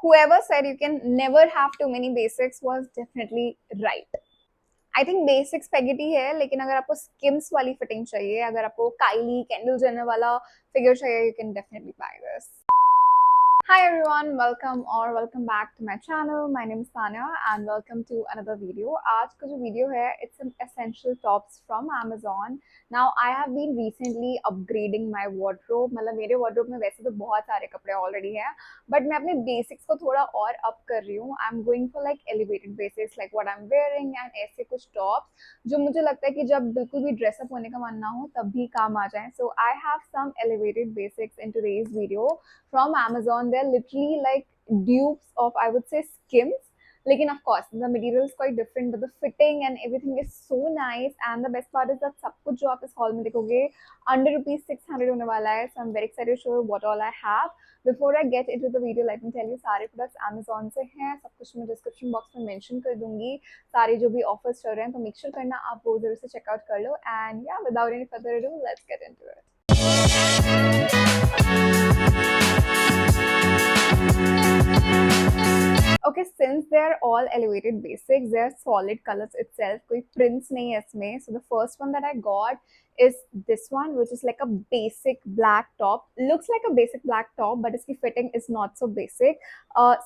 whoever said you can never have too many basics was definitely right. I think basic spaghetti है, लेकिन अगर आपको schemes वाली fitting चाहिए, अगर आपको काइली केंडल जेनर वाला फिगर चाहिए, you can definitely buy this. Hi everyone, welcome back to my channel. My name is Tanya and welcome to another video. आज का जो वीडियो है, it's an essential tops from Amazon. Now I have been recently upgrading my wardrobe. मतलब मेरे wardrobe में वैसे तो बहुत सारे कपड़े already हैं, but मैं अपने basics को थोड़ा और up कर रही हूँ. I'm going for like elevated basics, like what I'm wearing and ऐसे कुछ tops जो मुझे लगता है कि जब बिल्कुल भी ड्रेस अप होने का मन ना हो तब भी काम आ जाए. So I have some elevated basics in today's video from Amazon. They're literally like dupes of, I would say, Skims. Lekin of course, the material is quite different, but the fitting and everything is so nice. And the best part is that सब कुछ जो आप इस haul में देखोगे under rupees 600 होने वाला है. So I'm very excited to show you what all I have. Before I get into the video, let me tell you सारे products Amazon से हैं. सब कुछ मैं description box में mention कर दूंगी. सारे जो भी offers चल रहे हैं, तो make sure करना आप वो जरूर से check out कर लो. And yeah, without any further ado, let's get into it. Okay, since they're all elevated basics, they're solid colors itself. कोई prints नहीं है इसमें. So the first one that I got is this one, which is like a basic black top. Looks like a basic black top, but its fitting is not so basic.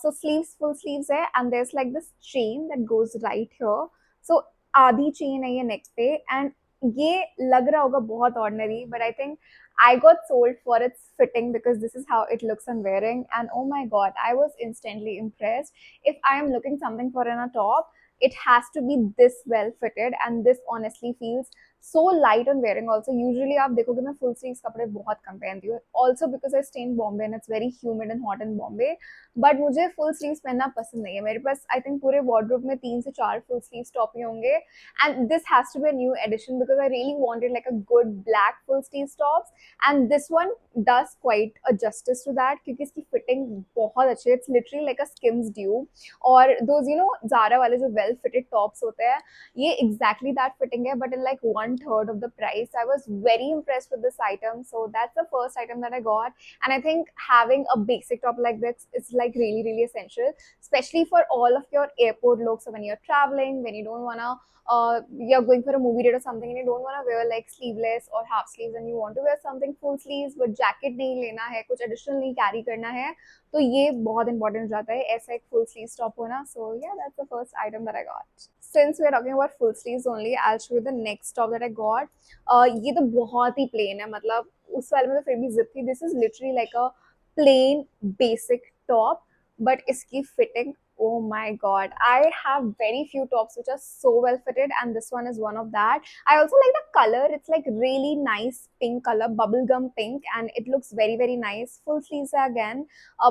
So sleeves, full sleeves है, and there's like this chain that goes right here. So आधी chain है ये neck पे, and ये लग रहा होगा बहुत ordinary, but I think I got sold for its fitting because this is how it looks on wearing, and oh my god, I was instantly impressed. If I am looking something for in a top, it has to be this well fitted, and this honestly feels so light on wearing also. Usually आप देखोगे मैं full sleeves कपड़े बहुत कम पहनती हूँ, also because I stay in Bombay and it's very humid and hot in Bombay. But मुझे full sleeves पहनना पसंद नहीं है. मेरे पास I think पूरे wardrobe में 3 से 4 full sleeves top ही होंगे, and this has to be a new addition because I really wanted like a good black full sleeves tops, and this one does quite a justice to that क्योंकि इसकी fitting बहुत अच्छी है. It's literally like a Skims dupe, और those Zara वाले जो well fitted tops होते हैं, ये exactly that fitting है, but in like 1/3 of the price. I was very impressed with this item, so that's the first item that I got. And I think having a basic top like this is like really essential, especially for all of your airport looks. So when you're traveling, when you don't wanna you're going for a movie date or something and you don't want to wear like sleeveless or half sleeves and you want to wear something full sleeves but jacket नहीं लेना है, कुछ additional नहीं carry करना है, तो ये बहुत important हो जाता है ऐसा एक full sleeves top होना. So yeah, that's the first item that I got. Since we're talking about full sleeves only, I'll show you the next top that I got. ये तो बहुत ही plain है, मतलब उस वाले में तो फिर भी zip थी. This is literally like a plain basic top, but इसकी fitting, oh my god, I have very few tops which are so well fitted, and this one is one of that. I also like the color. It's like really nice pink color, bubblegum pink, and it looks very nice. Full sleeves है again,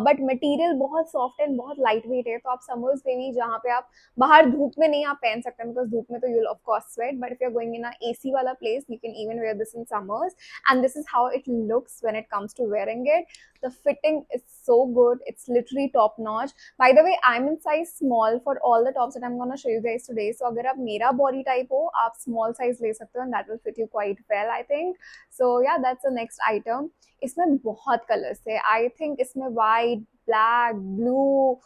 but material बहुत soft and बहुत lightweight है, तो आप summers में भी जहाँ पे आप बाहर धूप में नहीं आप पहन सकते हैं because धूप में तो you'll of course sweat, but if you're going in a AC वाला place, you can even wear this in summers, and this is how it looks when it comes to wearing it. The fitting is so good. It's literally top notch. By the way, I'm in size small for all the tops that I'm gonna show you guys today. So अगर आप मेरा body type हो, आप small size ले सकते हो, and that will fit you quite well, I think. So yeah, that's the next item. इसमें बहुत colors थे. I think इसमें white, black, blue,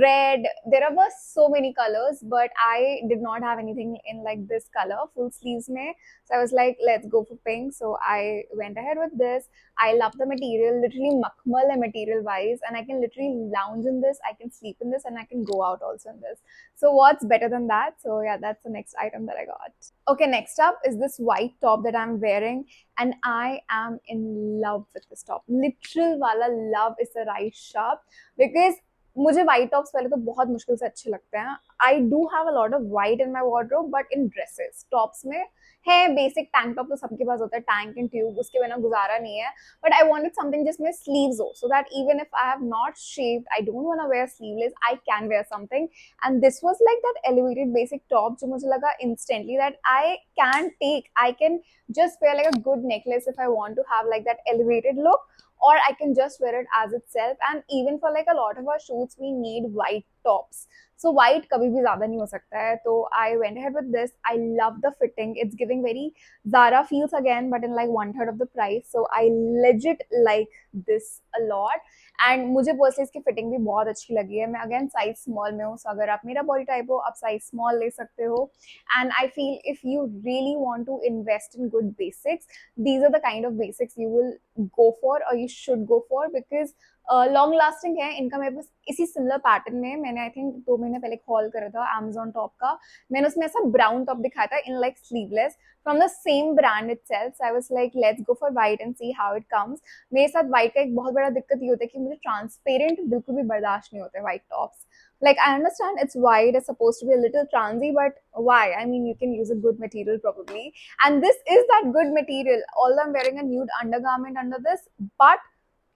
red. There were so many colors, but I did not have anything in like this color full sleeves में. So I was like, let's go for pink. So I went ahead with this. I love the material, literally makmal hai material wise, and I can literally lounge in this, I can sleep in this, and I can go out also in this. So what's better than that? So yeah, that's the next item that I got. Okay, next up is this white top that I'm wearing, and I am in love with this top. Literal wala love is the right shop, because मुझे white tops पहले तो बहुत मुश्किल से अच्छे लगते हैं. I do have a lot of white in my wardrobe, but in dresses, tops में है बेसिक टैंक टॉप तो सबके पास होता है, टैंक एंड ट्यूब, उसके बिना गुजारा नहीं है. बट आई वांटेड समथिंग जिसमें स्लीव्स हो, so that even if I have not shaved, I don't want to wear sleeveless, I can wear something. And this was like that elevated basic top जो मुझे लगा instantly that I can take, I can just wear like a good necklace if I want to have like that elevated look, or I can just wear it as itself. And even for like a lot of our shoots we need white tops, so white कभी भी ज्यादा नहीं हो सकता है. तो I went ahead with this. I love the fitting. It's giving very Zara feels again, but in like one third of the price. So I legit like this a lot. And मुझे personally इसकी fitting भी बहुत अच्छी लगी है. मैं again size small में हूँ, सो अगर आप मेरा बॉडी टाइप हो आप साइज स्मॉल ले सकते हो. And I feel if you really want to invest in good basics, these are the kind of basics you will go for or you should go for because long lasting है. इनका मेरे पास इसी similar pattern में मैंने I think 2 महीने पहले hall करा था अमेजोन टॉप का. मैंने उसमें ऐसा ब्राउन टॉप दिखाया था in like sleeveless from the same brand itself. So I was like let's go for white and see how it comes. मेरे साथ व्हाइट का एक बहुत बड़ा दिक्कत ये होता है कि मुझे ट्रांसपेरेंट बिल्कुल भी बर्दाश्त नहीं होते white tops. Like I understand it's white, it's supposed to be a little transy, but why? I mean, you can use a good material probably, and this is that good material. Although I'm wearing a nude undergarment under this, but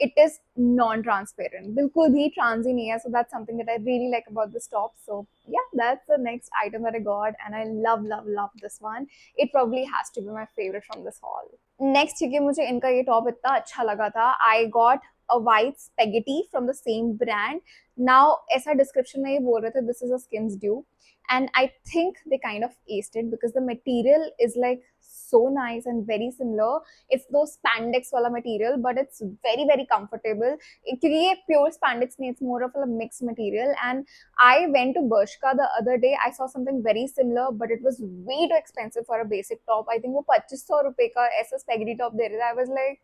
it is non-transparent. बिल्कुल भी transy नहीं है, so that's something that I really like about this top. So yeah, that's the next item that I got, and I love this one. It probably has to be my favorite from this haul. Next क्योंकि मुझे इनका ये top इतना अच्छा लगा था, I got a white spaghetti from the same brand. Now ऐसा description में ये बोल रहे थे this is a Skims dupe, and I think they kind of aced it because the material is like so nice and very similar. It's those spandex वाला material, but it's very comfortable क्योंकि ये pure spandex नहीं, it's more of a mixed material. And I went to Bershka the other day. I saw something very similar, but it was way too expensive for a basic top. I think वो 2500 रुपए का ऐसा spaghetti top दे रहे थे. I was like,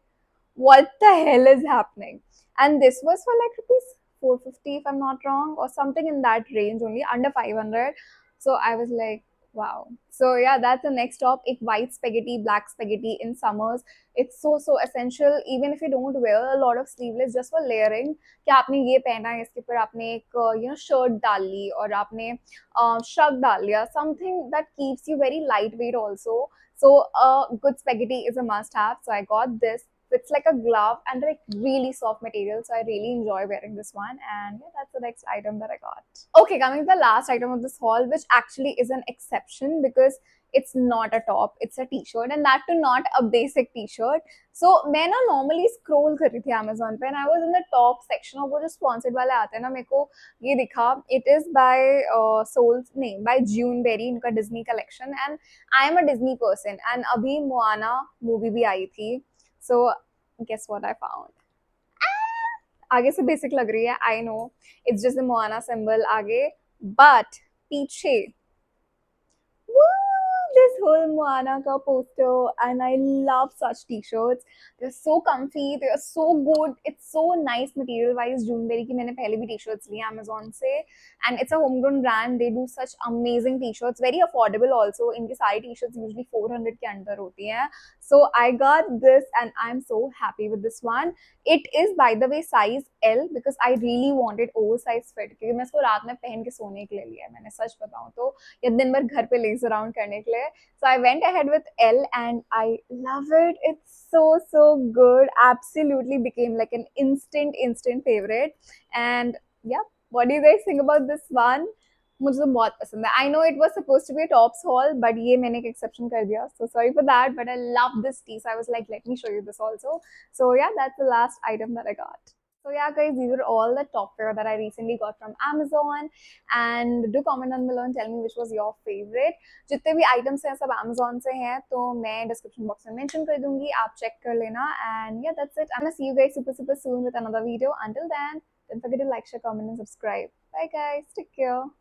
what the hell is happening? And this was for like rupees 450 if I'm not wrong, or something in that range, only under 500. So I was like, wow. So yeah, that's the next top. A white spaghetti, black spaghetti in summers. It's so essential, even if you don't wear a lot of sleeveless, just for layering. कि आपने ये पहना है, इसके ऊपर आपने एक shirt डाल ली और आपने श्रग डाल लिया, something that keeps you very lightweight also. So a good spaghetti is a must have. So I got this. It's like a glove and like really soft material, so I really enjoy wearing this one. And yeah, that's the next item that I got. Okay, coming to the last item of this haul, which actually is an exception because it's not a top, it's a t-shirt, and that too not a basic t-shirt. So मैं ना normally scroll कर रही थी Amazon पे, and I was in the top section और वो जो sponsored वाले आते हैं ना, मेरे को ये दिखा. It is by Souls नहीं, by Juneberry, इनका Disney collection, and I am a Disney person, and अभी Moana movie भी आई थी. So guess what I found? आगे से बेसिक लग रही है, I know it's just the Moana symbol आगे, but पीछे this whole Moana ka poster, and I love such t-shirts. They're so comfy, they're so good. It's so nice material wise. Juneberry की मैंने पहले भी t-shirts ली Amazon से, and it's a homegrown brand. They do such amazing t-shirts, very affordable also. इनकी सारी t-shirts usually 400 के अंदर होती हैं. So I got this, and I'm so happy with this one. It is by the way size L because I really wanted oversize fit क्योंकि मैं इसको रात में पहन के सोने के लिए लिया है. मैंने सच बताऊं तो या दिन भर घर पे लेज अराउंड करने के लिए. So I went ahead with L and I love it. It's so good. Absolutely became like an instant favorite. And yeah, what do you guys think about this one? मुझे तो बहुत पसंद है. I know it was supposed to be a tops haul, but ये मैंने एक exception कर दिया. So sorry for that, but I love this tea. So I was like, let me show you this also. So yeah, that's the last item that I got. So yeah guys, these are all the top wear that I recently got from Amazon, and do comment down below and tell me which was your favorite. जितने भी items हैं सब Amazon से हैं, तो मैं description box में mention कर दूंगी, आप check कर लेना. And yeah, that's it. I'm gonna see you guys super soon with another video. Until then, don't forget to like, share, comment and subscribe. Bye guys, take care.